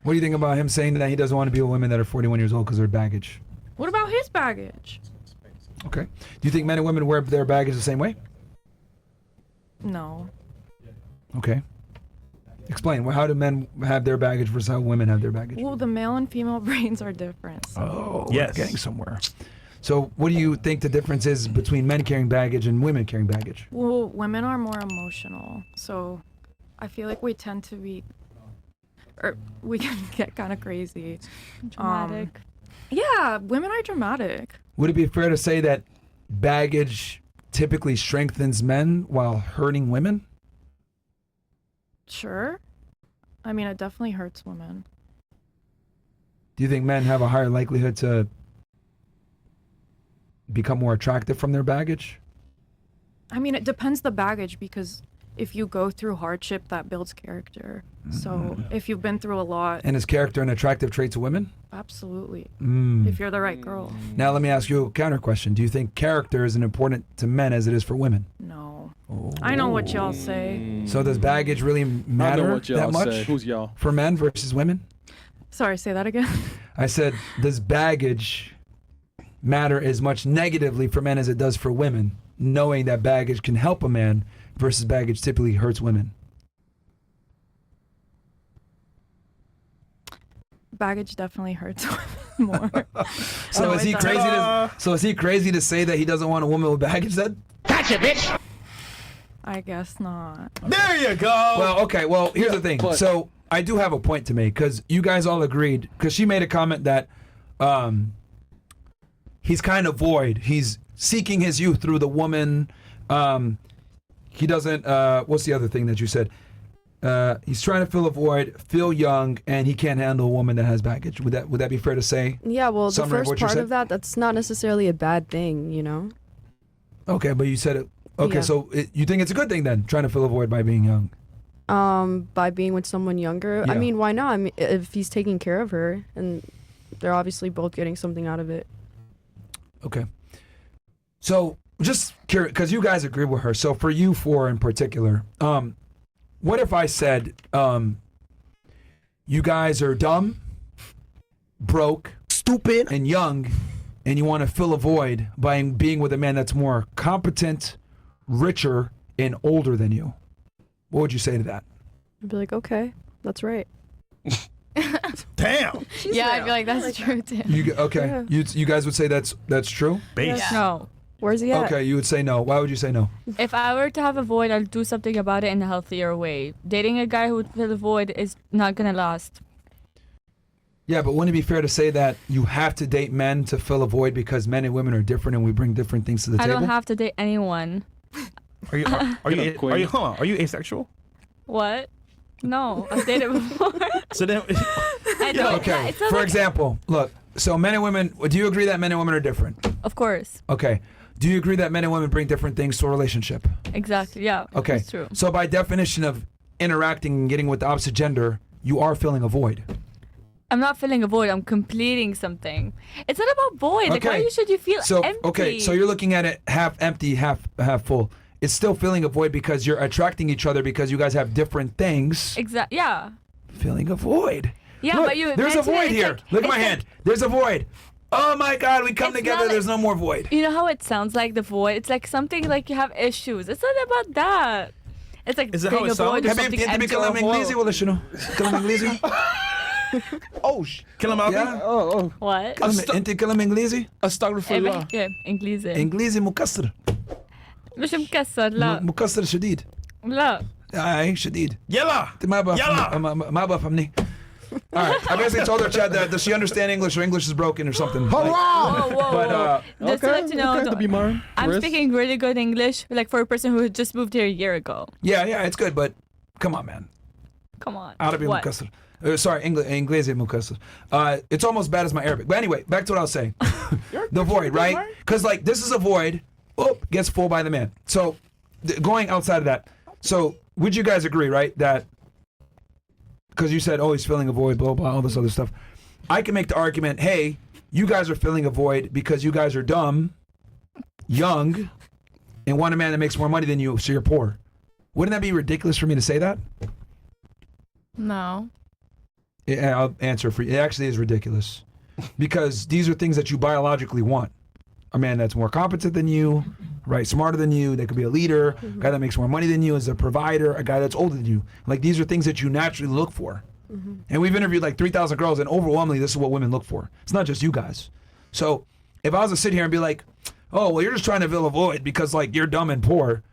What do you think about him saying that he doesn't want to be with women that are 41 years old because they're baggage? What about his baggage? Okay. Do you think men and women wear their baggage the same way? No. Okay. Explain. Well, how do men have their baggage versus how women have their baggage? Well, the male and female brains are different. So. Oh, yes. we're getting somewhere. So what do you think the difference is between men carrying baggage and women carrying baggage? Well, women are more emotional, so I feel like we tend to be, or we can get kind of crazy. Dramatic. Yeah, women are dramatic. Would it be fair to say that baggage typically strengthens men while hurting women? Sure. I mean, it definitely hurts women. Do you think men have a higher likelihood to become more attractive from their baggage? I mean, it depends the baggage, because if you go through hardship, that builds character. So if you've been through a lot. And is character an attractive trait to women? Absolutely. Mm. If you're the right girl. Now let me ask you a counter question. Do you think character is as important to men as it is for women? No. Oh. I know what y'all say. So does baggage really matter that much Who's y'all? for men versus women? Sorry, say that again. I said, does baggage matter as much negatively for men as it does for women, knowing that baggage can help a man versus baggage typically hurts women? Baggage definitely hurts women more. So is he it crazy? does. So is he crazy to say that he doesn't want a woman with baggage then? Gotcha, bitch! I guess not. There you go. Well, okay. Well, here's the thing. but- So I do have a point to make, because you guys all agreed, because she made a comment that he's kind of void. He's seeking his youth through the woman. He doesn't. What's the other thing that you said? He's trying to fill a void, feel young, and he can't handle a woman that has baggage. Would that be fair to say? Yeah, well, the Summary of first what you part said? of that's not necessarily a bad thing, you know? Okay, but you said it. Okay, Yeah. so you think it's a good thing then, trying to fill a void by being young? By being with someone younger. Yeah. I mean, why not? I mean, if he's taking care of her, and they're obviously both getting something out of it. Okay. So just curious, because you guys agree with her. So for you four in particular, what if I said you guys are dumb, broke, Stupid. and young, and you want to fill a void by being with a man that's more competent, richer, and older than you? What would you say to that? I'd be like, okay, that's right. Damn. Yeah, I feel like that's true too. Okay, you guys would say that's true? Base. No. Where's he at? Okay, you would say no. Why would you say no? If I were to have a void, I'll do something about it in a healthier way. Dating a guy who would fill a void is not gonna last. Yeah, but wouldn't it be fair to say that you have to date men to fill a void because men and women are different and we bring different things to the I table? don't have to date anyone. Are you asexual? What? No, I've dated before. So then, I don't. Okay, It's not for like- example, look, so men and women, do you agree that men and women are different? Of course. Okay. Do you agree that men and women bring different things to a relationship? Exactly. Yeah. Okay. It's true. So by definition of interacting and getting with the opposite gender, you are filling a void. I'm not filling a void. I'm completing something. It's not about void. Like, Okay. why should you feel So empty? okay, so you're looking at it half empty, half full. It's still filling a void because you're attracting each other because you guys have different things. Exactly. Yeah. Filling a void. Yeah, Look, but you. there's a mentioned it, void it's here. like- Look at my it's hand. There's a void. Oh my God, we come It's together. not like- There's no more void. You know how it sounds like the void? It's like something like you have issues. It's not about that. It's like Is it how being it a void or sounds? something حبيبتي انت empty. بكلام انجليزي ولا شنو؟ كلام انجليزي؟ oh, kill him out. Yeah. Oh, What? انت كلام انجليزي؟ Astaghfirullah. Yeah, انجليزي. انجليزي مكسر. مش مكسر لا. مكسر شديد. لا. اي شديد. Yalla. انت ما يلا. بفهم ما بفهمني. All right, I basically told her, Chad, that does she understand English or English is broken or something? Whoa, whoa, But, whoa. Just to let you know, to be Myron. I'm Chris. speaking really good English, like for a person who had just moved here a year ago. yeah, it's good, but come on, man. Come on. Arabi What? مكسر. Sorry, English مكسر. It's almost bad as my Arabic. But anyway, back to what I was saying. The void, right? Because like this is a void. Gets full by the man. So going outside of that, so would you guys agree, right, that because you said, oh, he's filling a void, blah, blah, all this other stuff. I can make the argument, hey, you guys are filling a void because you guys are dumb, young, and want a man that makes more money than you, so you're poor. Wouldn't that be ridiculous for me to say that? No. I'll answer for you. It actually is ridiculous because these are things that you biologically want. A man that's more competent than you, right, smarter than you, that could be a leader, a guy that makes more money than you, is a provider, a guy that's older than you. Like, these are things that you naturally look for. And we've interviewed like 3,000 girls, and overwhelmingly, this is what women look for. It's not just you guys. So if I was to sit here and be like, oh, well, you're just trying to fill a void because, like, you're dumb and poor,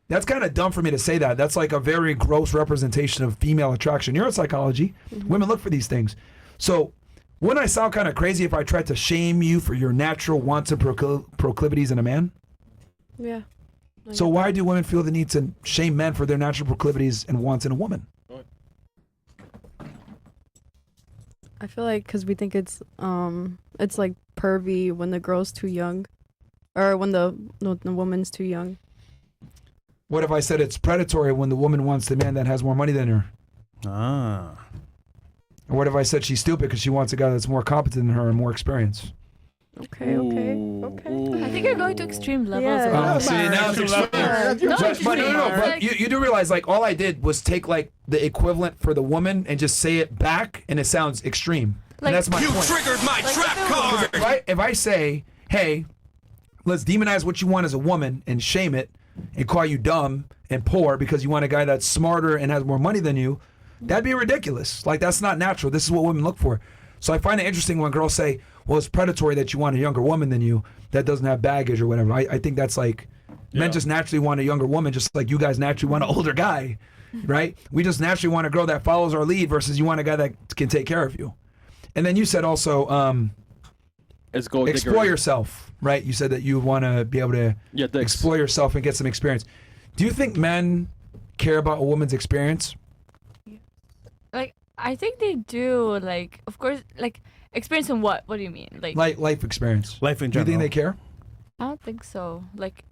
that's kind of dumb for me to say that. That's like a very gross representation of female attraction. Neuropsychology, women look for these things. So wouldn't I sound kind of crazy if I tried to shame you for your natural wants and proclivities in a man? Yeah. So why do women feel the need to shame men for their natural proclivities and wants in a woman? I feel like because we think it's like pervy when the girl's too young, or when the woman's too young. What if I said it's predatory when the woman wants the man that has more money than her? Ah. Or what if I said she's stupid because she wants a guy that's more competent than her and more experience? Okay. I think you're going to extreme levels. Yeah. of See, now it's extreme. No, it's But like- you do realize, like, all I did was take, like, the equivalent for the woman and just say it back, and it sounds extreme. Like- And that's my You point. triggered my trap card! If I say, hey, let's demonize what you want as a woman and shame it and call you dumb and poor because you want a guy that's smarter and has more money than you, that'd be ridiculous. Like, that's not natural. This is what women look for. So I find it interesting when girls say, well, it's predatory that you want a younger woman than you that doesn't have baggage or whatever. I think that's like, men just naturally want a younger woman just like you guys naturally want an older guy, right? We just naturally want a girl that follows our lead versus you want a guy that can take care of you. And then you said also, It's gold explore diggery. yourself, right? You said that you want to be able to Yeah, thanks. explore yourself and get some experience. Do you think men care about a woman's experience? Like, I think they do. Like, of course, like, experience in what? What do you mean? Like life experience. Life in Do you general. think they care? I don't think so. Like,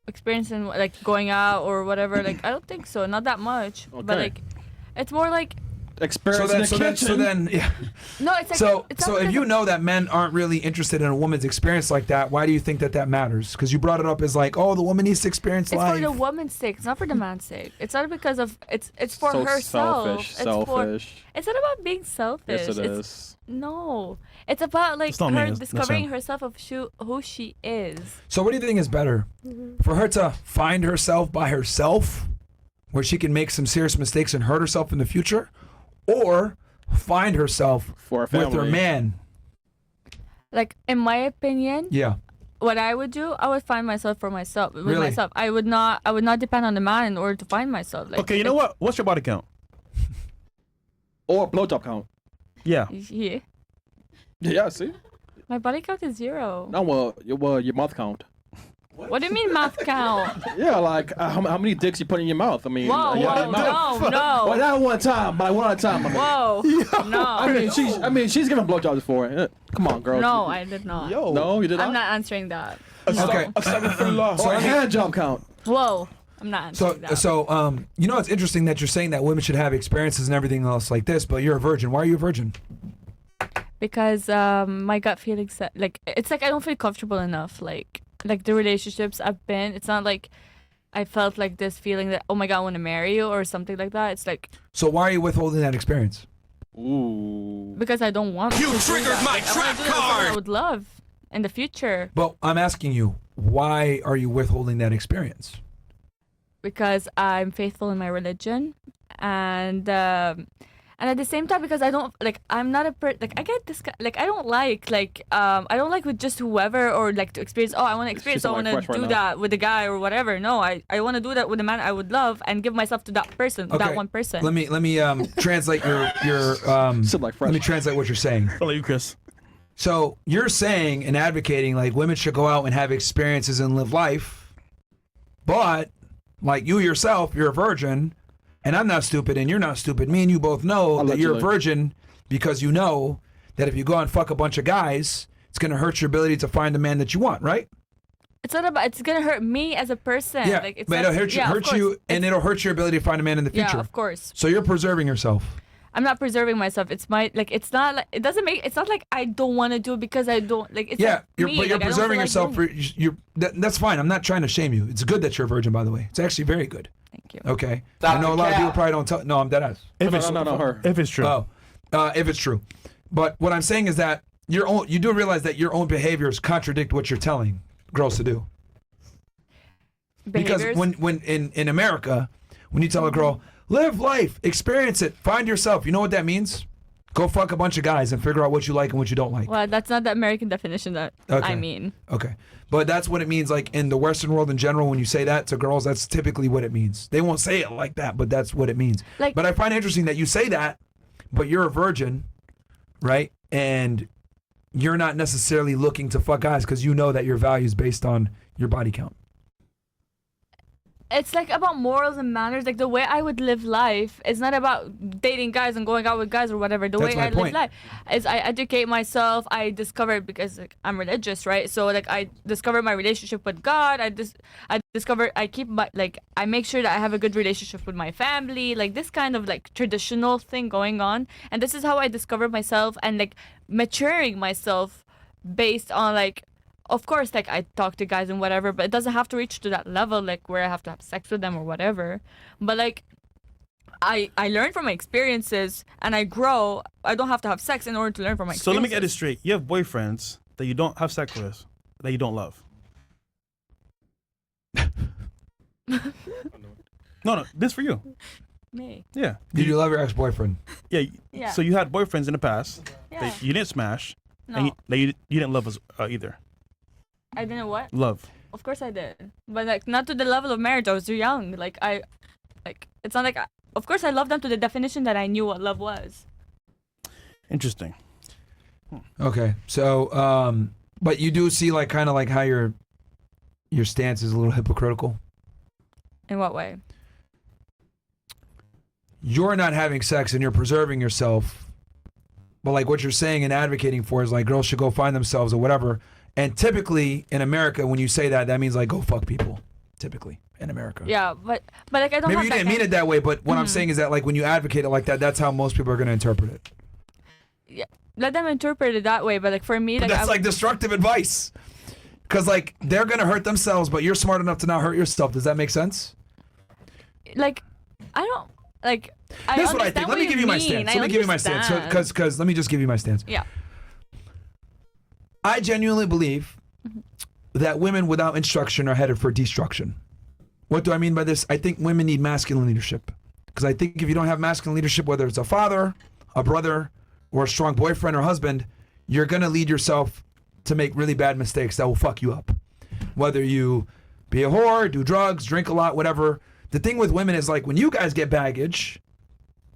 experience in like going out or whatever. Like, I don't think so. Not that much. But Okay. like, it's more like Experience in the kitchen. Yeah. no. It's like So it's not if because you of- know that men aren't really interested in a woman's experience like that, why do you think that that matters? Because you brought it up as like, oh, the woman needs to experience it's life. for the woman's sake. It's not for the man's sake. It's not because of it's for So herself. selfish. It's selfish. It's not about being selfish. Yes, it it's, is. No, it's about like It's not me, her it's discovering him. herself of who she is. So what do you think is better? For her to find herself by herself, where she can make some serious mistakes and hurt herself in the future, or find herself For a with her family. man? Like in my opinion, Yeah. what I would do, I would find myself for myself with Really? myself. I would not depend on the man in order to find myself. Like, Okay, you know what? What's your body count? Or blowjob count. Yeah. Yeah, Yeah, see? my body count is 0. No, your mouth count. What do you mean mouth count? Yeah, like how many dicks you put in your mouth? I mean, Whoa, yeah, whoa, your mouth. no, Well, no, not one time, but one at a time. whoa, no. I mean, she's giving blowjobs before. Come on, girl. No, I did not. Yo. No, you did I'm not. not answering that. Okay. Or a hand job count. Whoa, I'm not answering that. You know, it's interesting that you're saying that women should have experiences and everything else like this, but you're a virgin. Why are you a virgin? Because my gut feeling said, like, it's like I don't feel comfortable enough. Like the relationships I've been, it's not like I felt like this feeling that, oh my god, I want to marry you or something like that. It's like So why are you withholding that experience? Ooh. because I don't want You to do triggered that. my Like, I trap wanna do that with someone card! I would love in the future But I'm asking you, why are you withholding that experience? because I'm faithful in my religion and at the same time because I don't like I'm not a like I get this like I don't like with just whoever or like to experience I want to experience I She's want like to fresh right do now. that with a guy or whatever. No, I want to do that with a man I would love and give myself to that person, that one person. Let me translate your Sit like fresh. let me translate what you're saying. I'll let you, Chris. So you're saying and advocating like women should go out and have experiences and live life, but like you yourself, you're a virgin, and I'm not stupid and you're not stupid. Me and you both know that you're a Allegedly. virgin because you know that if you go out and fuck a bunch of guys, it's going to hurt your ability to find the man that you want, right? It's not about. It's gonna hurt me as a person. Yeah, like, it's but not, it'll hurt you, yeah, of course. and it'll hurt your ability to find a man in the future. Yeah, of course. So you're preserving yourself. I'm not preserving myself. It's my like. It's not like it doesn't make. It's not like I don't want to do it because I don't like. It's Yeah, like you're, me. but you're like, I don't preserving feel like yourself. doing it. That's fine. I'm not trying to shame you. It's good that you're a virgin, by the way. It's actually very good. Thank you. Okay. Stop I know the a lot of cap. people probably don't tell. No, I'm dead ass. If No, it's no, her. If it's true. Oh, if it's true. But what I'm saying is that you do realize that your own behaviors contradict what you're telling girls to do. Behaviors. Because when in America, when you tell a girl, live life, experience it, find yourself, you know what that means? Go fuck a bunch of guys and figure out what you like and what you don't like. Well, that's not the American definition that I mean. Okay. But that's what it means, like in the Western world in general, when you say that to girls, that's typically what it means. They won't say it like that, but that's what it means. Like, but I find it interesting that you say that, but you're a virgin, right? And you're not necessarily looking to fuck guys because you know that your value is based on your body count. it's like about morals and manners. Like the way I would live life is not about dating guys and going out with guys or whatever. The That's way my I point. live life is I educate myself. I discover, because like I'm religious, right? So like I discover my relationship with God. I discover, I keep my, like, I make sure that I have a good relationship with my family, like this kind of like traditional thing going on. And this is how I discover myself and like maturing myself based on like, of course, like I talk to guys and whatever, but it doesn't have to reach to that level, like where I have to have sex with them or whatever. But like, I learn from my experiences and I grow. I don't have to have sex in order to learn from my experiences. So let me get this straight. You have boyfriends that you don't have sex with, that you don't love. No, this for you. Me. Yeah. Did you love your ex-boyfriend? Yeah. Yeah. So you had boyfriends in the past Yeah. that you didn't smash, No. and you didn't love us either. I didn't what? Love. Of course I did. But like not to the level of marriage. I was too young. Like it's not like of course I loved them to the definition that I knew what love was. Interesting. Okay. So, but you do see like kind of like how your stance is a little hypocritical. In what way? You're not having sex and you're preserving yourself, but like what you're saying and advocating for is like girls should go find themselves or whatever. And typically in America, when you say that, that means like go fuck people. Typically in America. Yeah, but like I don't. Maybe have you that didn't mean kind- it that way, but what I'm saying is that like when you advocate it like that, that's how most people are going to interpret it. Yeah, let them interpret it that way. But like for me, But like that's like destructive advice. Because like they're going to hurt themselves, but you're smart enough to not hurt yourself. Does that make sense? like I don't like. Here's what I think. Let me give you my stance. Let me give you my stance. Because let me just give you my stance. Yeah. I genuinely believe that women without instruction are headed for destruction. What do I mean by this? I think women need masculine leadership. Because I think if you don't have masculine leadership, whether it's a father, a brother, or a strong boyfriend or husband, you're going to lead yourself to make really bad mistakes that will fuck you up. Whether you be a whore, do drugs, drink a lot, whatever. The thing with women is like when you guys get baggage,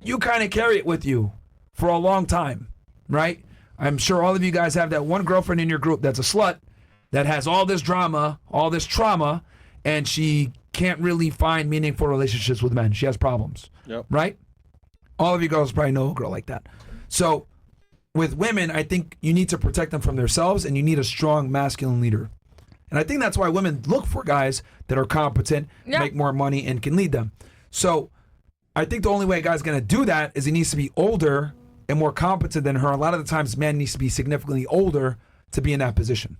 you kind of carry it with you for a long time, right? I'm sure all of you guys have that one girlfriend in your group that's a slut that has all this drama, all this trauma, and she can't really find meaningful relationships with men. She has problems, right? All of you girls probably know a girl like that. So with women, I think you need to protect them from themselves and you need a strong masculine leader. And I think that's why women look for guys that are competent, make more money, and can lead them. So I think the only way a guy's going to do that is he needs to be older and more competent than her. A lot of the times, man needs to be significantly older to be in that position.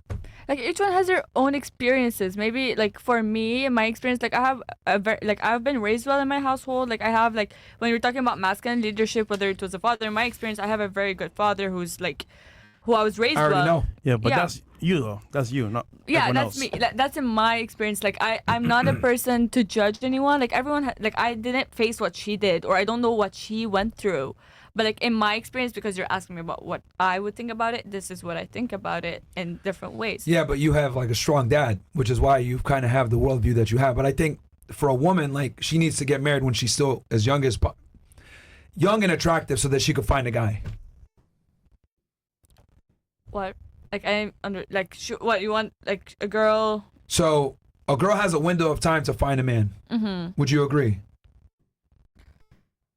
Like each one has their own experiences. Maybe like for me, in my experience, like I have I've been raised well in my household. Like I have like when you're talking about masculine leadership, whether it was a father, in my experience, I have a very good father who's like who I was raised I already well. know. Yeah, but that's you though. That's you, not Yeah, everyone that's else. me. That's in my experience. Like I'm not a person to judge anyone. Like everyone, like I didn't face what she did, or I don't know what she went through. But like in my experience, because you're asking me about what I would think about it, this is what I think about it in different ways. Yeah, but you have like a strong dad, which is why you kind of have the worldview that you have. But I think for a woman, like she needs to get married when she's still as young and attractive, so that she could find a guy. What? Like I'm under like what you want like a girl. So a girl has a window of time to find a man. Mm-hmm. Would you agree?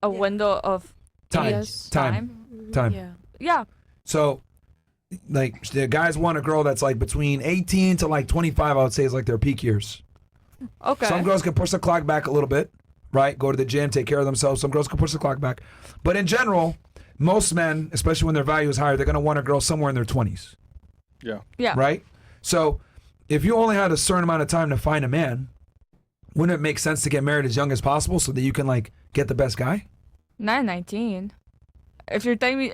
A window of Time. Yes. Time. Yeah. Yeah. So, like, the guys want a girl that's like between 18 to like 25, I would say is like their peak years. Okay. Some girls can push the clock back a little bit, right? Go to the gym, take care of themselves. Some girls can push the clock back. But in general, most men, especially when their value is higher, they're going to want a girl somewhere in their 20s. Yeah. Yeah. Right? So, if you only had a certain amount of time to find a man, wouldn't it make sense to get married as young as possible so that you can like get the best guy? Not 19. if you're telling me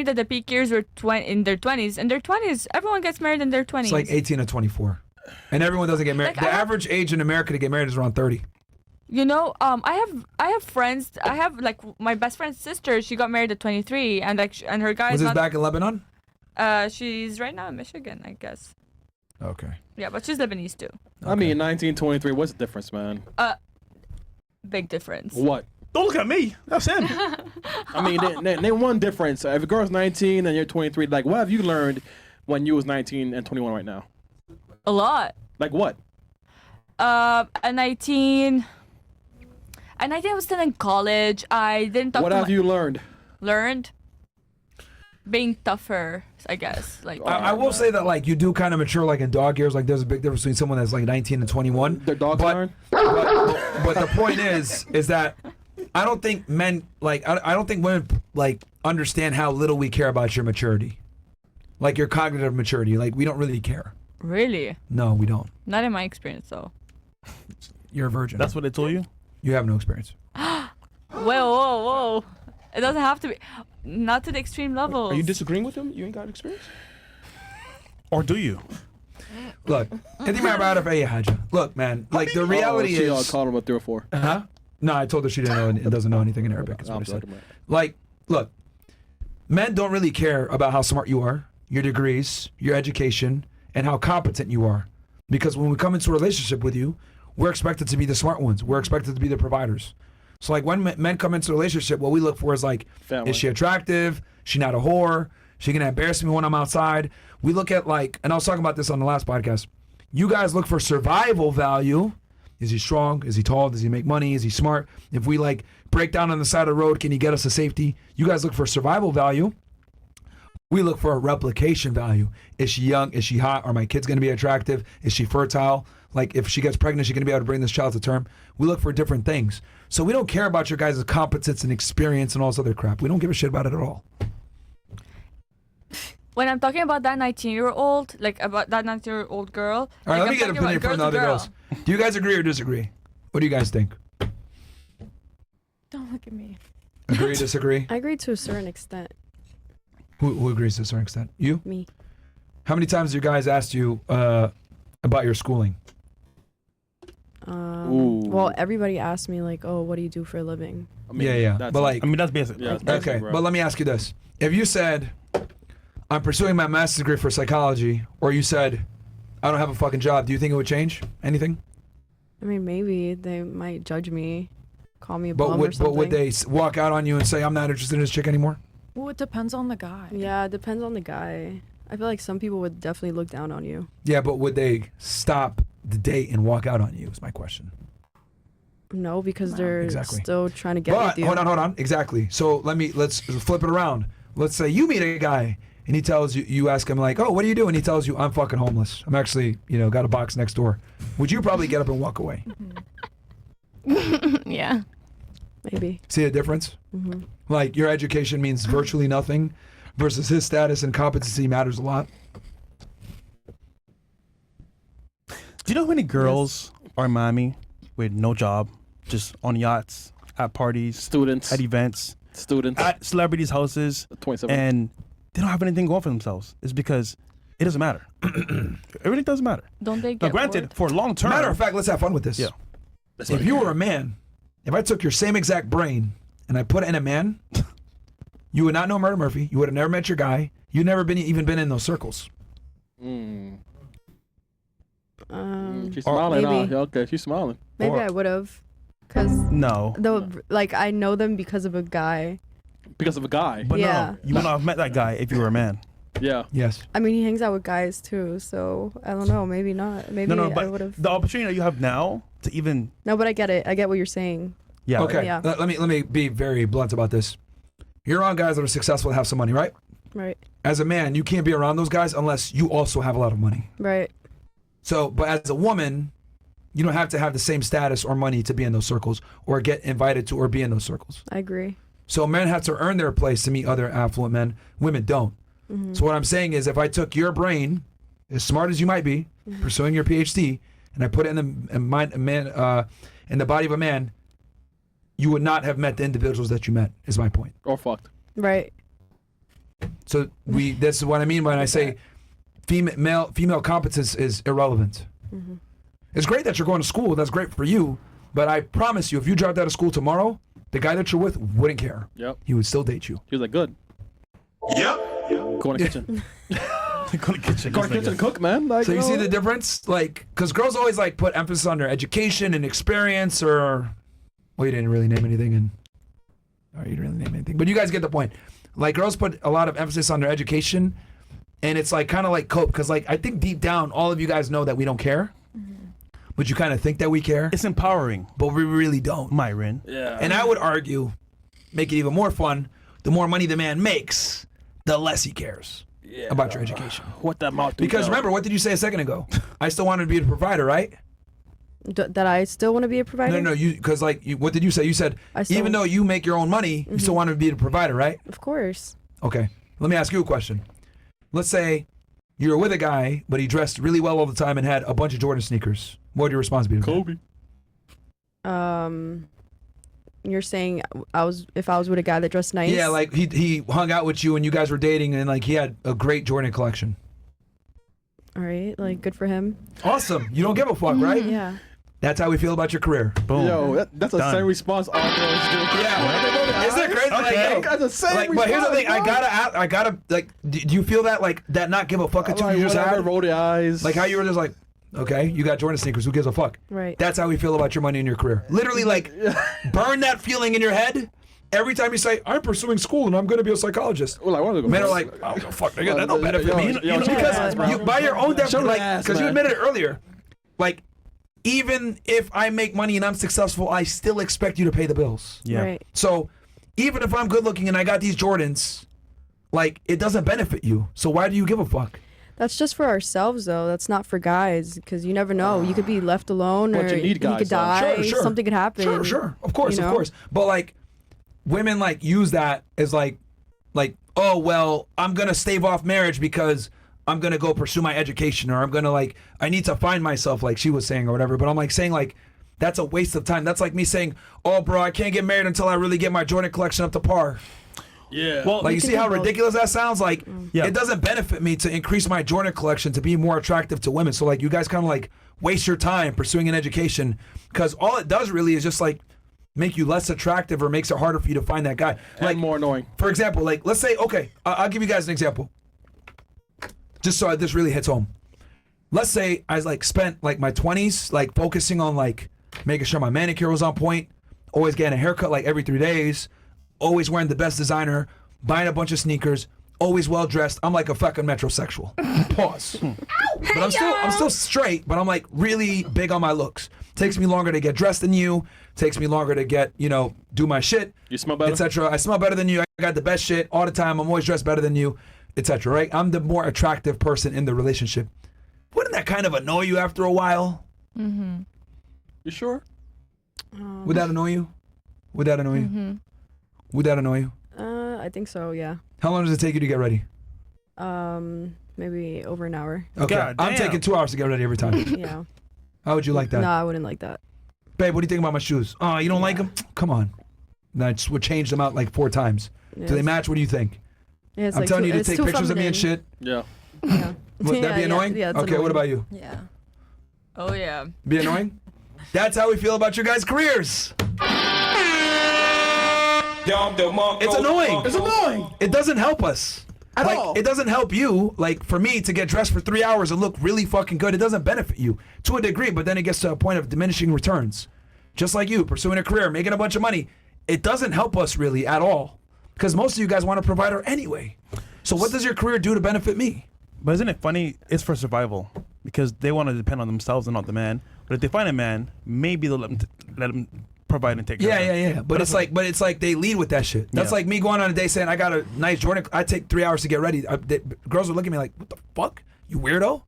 that the peak years were in their 20s, everyone gets married in their 20s. It's like 18 to 24. And everyone doesn't get married. Like, The average age in America to get married is around 30. You know, I have friends. I have like my best friend's sister. She got married at 23, and like and her guy Was is this not. back in Lebanon? She's right now in Michigan, I guess. Okay. Yeah, but she's Lebanese too. I mean, 1923. What's the difference, man? Big difference. What? Don't look at me. That's him. I mean, name one difference. If a girl's 19 and you're 23, like, what have you learned when you was 19 and 21 right now? A lot. Like what? At 19, I was still in college. I didn't talk What to have you learned? learned being tougher, I guess. Like I will say that like you do kind of mature like in dog years. Like there's a big difference between someone that's like 19 and 21. Their dog learn? But the point is that I don't think men like I don't think women like understand how little we care about your maturity, like your cognitive maturity. Like we don't really care. really, No, we don't. not in my experience though. You're a virgin. That's what they told you? You have no experience. Whoa. It doesn't have to be. Not to the extreme level. Are you disagreeing with him? You ain't got experience? Or do you? Look, انت ما بعرف أي حاجة. Look, man. Like the reality she is. called him a 3 or 4. Huh? No, I told her she didn't know and doesn't know anything in Arabic. Is what I said. Like, look, men don't really care about how smart you are, your degrees, your education, and how competent you are. Because when we come into a relationship with you, we're expected to be the smart ones. We're expected to be the providers. So like when men come into a relationship, what we look for is like, Family. is she attractive? She not a whore? She gonna embarrass me when I'm outside? We look at like, and I was talking about this on the last podcast. You guys look for survival value. Is he strong? Is he tall? Does he make money? Is he smart? If we like break down on the side of the road, can he get us to safety? You guys look for survival value. We look for a replication value. Is she young? Is she hot? Are my kids going to be attractive? Is she fertile? Like if she gets pregnant, she's going to be able to bring this child to term. We look for different things. So we don't care about your guys' competence and experience and all this other crap. We don't give a shit about it at all. When I'm talking about that 19-year-old, like about that 19-year-old girl. All right, like, let me I'm get an talking opinion about from the girl other to girl. girls. Do you guys agree or disagree? What do you guys think? Don't look at me. Agree, disagree? I agree to a certain extent. Who agrees to a certain extent? You? Me. How many times have your guys asked you about your schooling? Well, everybody asked me like, "Oh, what do you do for a living?" I mean, Yeah. that's But it. like, I mean, that's basic. Yeah, That's that's basic. okay, bro. but let me ask you this. If you said, I'm pursuing my master's degree for psychology, or you said, I don't have a fucking job, do you think it would change anything? I mean, maybe they might judge me, call me a bum But or would, something. but would they walk out on you and say, I'm not interested in this chick anymore? Well, it depends on the guy. Yeah, it depends on the guy. I feel like some people would definitely look down on you. Yeah, but would they stop the date and walk out on you is my question. No, because they're exactly. still trying to get But with you. hold on. Exactly. So let's flip it around. Let's say you meet a guy and he tells you, you ask him like, oh, what do you do? And he tells you, I'm fucking homeless. I'm actually, got a box next door. Would you probably get up and walk away? Yeah. Maybe. See a difference? Hmm. Like your education means virtually nothing versus his status and competency matters a lot. Do you know how many girls are in Miami with no job, just on yachts, at parties, Students. at events, Students. at celebrities' houses, 27. and they don't have anything going for themselves? It's because it doesn't matter. It really doesn't matter. Don't they Now, get granted, bored? for long term. Matter of fact, let's have fun with this. Yeah. If you were a man, if I took your same exact brain and I put it in a man, you would not know Murder Murphy. You would have never met your guy. You'd never even been in those circles. She's smiling now. maybe. Yeah, okay, she's smiling. Maybe Or- I would have, cause No. I know them because of a guy. Because of a guy. But Yeah. no, you would not have met that guy if you were a man. Yeah. Yes. I mean, he hangs out with guys too, so I don't know. Maybe not. Maybe No, I but would have. the opportunity that you have now to even, No, but I get it. I get what you're saying. yeah. Okay. Yeah. Let me be very blunt about this. You're around guys that are successful and have some money, right? Right. As a man, you can't be around those guys unless you also have a lot of money. Right. So, but as a woman, you don't have to have the same status or money to be in those circles or get invited to or be in those circles. I agree. So men have to earn their place to meet other affluent men. Women don't. Mm-hmm. So what I'm saying is if I took your brain, as smart as you might be, pursuing your PhD, and I put it in the body of a man, you would not have met the individuals that you met, is my point. Or fucked. Right. So this is what I mean when I say female competence is irrelevant. It's great that you're going to school. That's great for you. But I promise you, if you dropped out of school tomorrow, the guy that you're with wouldn't care. Yep. He would still date you. He was like, good. Yep. Go in the kitchen. Go to the kitchen. Go in the kitchen and cook, man. Like, So you know, see the difference? Like, because girls always like put emphasis on their education and experience, or well, you didn't really name anything, or you didn't really name anything, but you guys get the point. Like, girls put a lot of emphasis on their education, and it's like kind of like cope, because like I think deep down, all of you guys know that we don't care, but you kind of think that we care, It's empowering, but we really don't. Myron. Yeah. And I would argue, make it even more fun, the more money the man makes, the less he cares about your education. What that mouth do Because now? remember, what did you say a second ago? I still wanted to be the provider, right? That I still want to be a provider. No, because like, what did you say? You said I still- even though you make your own money, you still want to be the provider, right? Of course. Okay. Let me ask you a question. Let's say you were with a guy, but he dressed really well all the time and had a bunch of Jordan sneakers. What would your response be to that? Kobe. You're saying if I was with a guy that dressed nice. Yeah, like he hung out with you and you guys were dating, and like he had a great Jordan collection. All right, like good for him. Awesome. You don't give a fuck, right? Yeah. That's how we feel about your career. Boom. Yo, that's the Done. same response all girls do. Yeah. Isn't it crazy? Like, Okay. yo, That's the same like, but here's the thing. response, I gotta like. Do you feel that like that not give a fuck bro. until Like, you just whatever, had? roll the eyes. Like how you were just like, okay, you got Jordan sneakers. Who gives a fuck? Right. That's how we feel about your money and your career. Literally, like, burn that feeling in your head every time you say, "I'm pursuing school and I'm going to be a psychologist." Well, I want to go. Men are like, "Oh fuck, nigga, that don't benefit me." Yo, Because you, by your own Show definition, the like, ass, because you man. admitted it earlier, like, even if I make money and I'm successful, I still expect you to pay the bills. Yeah. Right. So, even if I'm good looking and I got these Jordans, like, it doesn't benefit you. So why do you give a fuck? That's just for ourselves, though. That's not for guys, because you never know. You could be left alone, But or you need guys, could though. die. Sure. Something could happen. Sure. Of course, you know? of course. But like, women like use that as like, oh well, I'm gonna stave off marriage because I'm gonna go pursue my education, or I'm gonna like, I need to find myself, like she was saying or whatever. But I'm like saying like, that's a waste of time. That's like me saying, oh bro, I can't get married until I really get my Jordan collection up to par. Yeah. Well, Like, you can see how do both. ridiculous that sounds? Like, Yeah. it doesn't benefit me to increase my Jordan collection to be more attractive to women. So, like, you guys kind of, like, waste your time pursuing an education, because all it does really is just, like, make you less attractive or makes it harder for you to find that guy. and Like, more annoying. for example, like, let's say, okay, I'll give you guys an example. Just so this really hits home. Let's say I, like, spent, like, my 20s, like, focusing on, like, making sure my manicure was on point, always getting a haircut, like, every 3 days, always wearing the best designer, buying a bunch of sneakers, always well dressed. I'm like a fucking metrosexual. Pause. But I'm still straight, but I'm like really big on my looks. Takes me longer to get dressed than you. Takes me longer to get, do my shit, You smell better. etc. I smell better than you. I got the best shit all the time. I'm always dressed better than you, etc. Right? I'm the more attractive person in the relationship. Wouldn't that kind of annoy you after a while? You sure? Would that annoy you? Would that annoy you? Would that annoy you? I think so. Yeah. How long does it take you to get ready? Maybe over an hour. Okay, God I'm damn. taking 2 hours to get ready every time. Yeah. How would you like that? No, I wouldn't like that. Babe, what do you think about my shoes? Oh, you don't like them? Come on. And I just would change them out like 4 times. Yeah, Do they it's- match? What do you think? Yeah, it's I'm like telling too- you to it's take too pictures of me and feminine. shit. Yeah. Yeah. Would that be Yeah, annoying? yeah, it's Okay, what annoying. about you? Yeah. Oh yeah. Be annoying? That's how we feel about your guys' careers. It's annoying. It's annoying. It doesn't help us. At Like, all. it doesn't help you, like, for me to get dressed for 3 hours and look really fucking good. It doesn't benefit you to a degree, but then it gets to a point of diminishing returns. Just like you, pursuing a career, making a bunch of money. It doesn't help us really at all, because most of you guys want a provider anyway. So what does your career do to benefit me? But isn't it funny? It's for survival because they want to depend on themselves and not the man. But if they find a man, maybe they'll let him provide and take care of them. Yeah. But it's like they lead with that shit. That's Yeah. like me going on a day saying I got a nice Jordan. I take 3 hours to get ready. Girls would look at me like, "What the fuck, you weirdo?"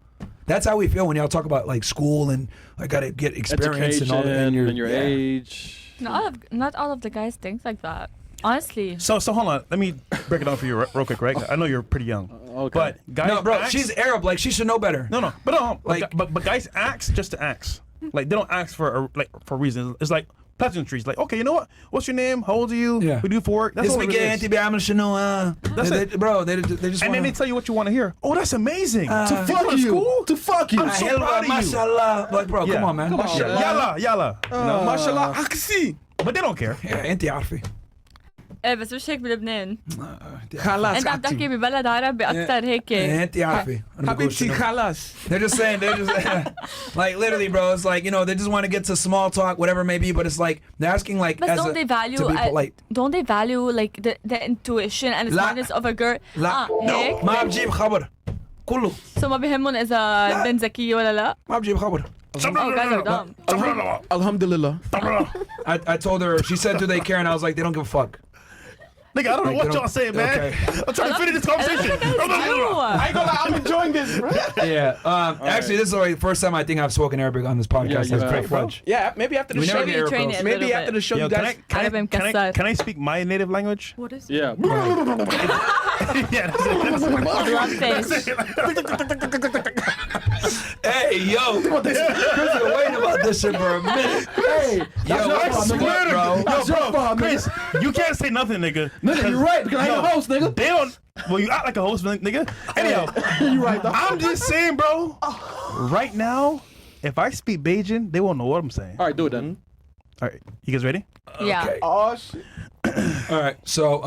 That's how we feel when y'all talk about like school and I gotta get experience and all that. Education And and your yeah. age. Not all of the guys think like that. Honestly. So hold on. Let me break it down for you real quick, right? I know you're pretty young. Okay. But guys No, bro, ask- she's Arab. Like she should know better. No. But Like- but guys ask just to ask. Like they don't ask for for reasons. It's like, pleasantries. Like, okay, you know what? What's your name? How old are you? Yeah. We do for work. That's all it really is. That's it. Bro, they just And wanna, then they tell you what you want to hear. Oh, that's amazing. To fuck you. To fuck you. I'm so proud of you. Mashallah. Like, bro, come on, man. Come on, Yalla, yalla. No, mashallah, aksi. But they don't care. انت عارفه. ايه بس مش هيك بلبنان. خلاص انت عم تحكي ببلد عربي اكثر هيك. انت عارفه. حبيبتي خلاص. They're just saying, like literally, bro. It's like, you know, they just want to get to small talk, whatever it may be. But it's like they're asking, like, But as don't a, they value? to be polite. Don't they value like the intuition and the لا. smartness of a girl? لا. هيك. ما بجيب خبر. كله. So ما بهمهم إذا البنت ذكية ولا لا. ما بجيب خبر. Oh, guys are dumb. Alhamdulillah. I told her. She said, "Do they care?" And I was like, "They don't give a fuck." Nigga, I don't know Like, what they y'all saying, man. okay. I'm trying to finish this conversation. I ain't gonna lie, I'm enjoying this, bro. Yeah. Actually, this is the first time I think I've spoken Arabic on this podcast. Yeah, That's you pretty have, bro. fudge. Yeah, maybe after the We show. never get train girls. it. Maybe little after bit. the show, Yo, you guys. can I speak my native language? What is Yeah. Yeah, that's it. Love fish. Hey, yo, Chris been waiting about this shit for a minute. Hey, yo, I swear to bro. God. Yo, bro, Chris, you can't say nothing, nigga. Nigga, you're right, because I ain't a host, nigga. They don't. Well, you act like a host, nigga. Anyhow, You're right, though. I'm just saying, bro. Right now, if I speak Bajan, they won't know what I'm saying. All right, do it then. All right, you guys ready? Yeah. Okay. Oh shit. All right. So,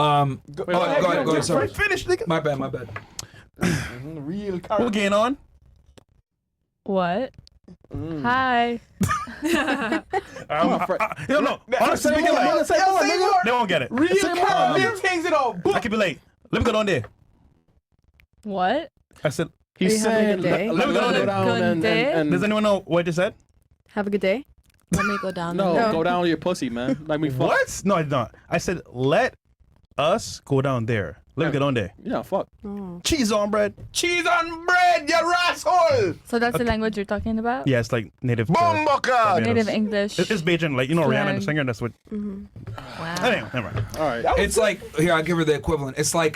go ahead. Sorry. Finish, nigga. My bad. Real What car. we getting on? What? Hi. No. Honestly Say speaking, more, like, say more, nigga. they won't get it. Real car. Real things it all. I could be late. Let me go down there. What? I said, He Are you said, having a good day? let me go down and does anyone know what I just said? Have a good day. Let me go down. No, No. go down to your pussy, man. Like me fuck. What? No, I did not. I said, let us go down there. Let me get on there. Yeah, fuck. Oh. Cheese on bread. Cheese on bread, you asshole. So that's the language you're talking about? Yeah, it's like native. Bomboka. Native English. It's Bajan, like, you know, Rihanna, the Slang. singer. That's what. Wow. Anyway, never mind. All right. It's like here. I'll give her the equivalent. It's like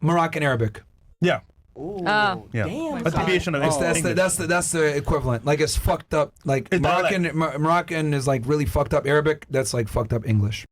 Moroccan Arabic. Yeah. Oh. Yeah. Damn. A deviation of It's, English. that's the equivalent. Like it's fucked up. Like It's Moroccan is like really fucked up Arabic. That's like fucked up English.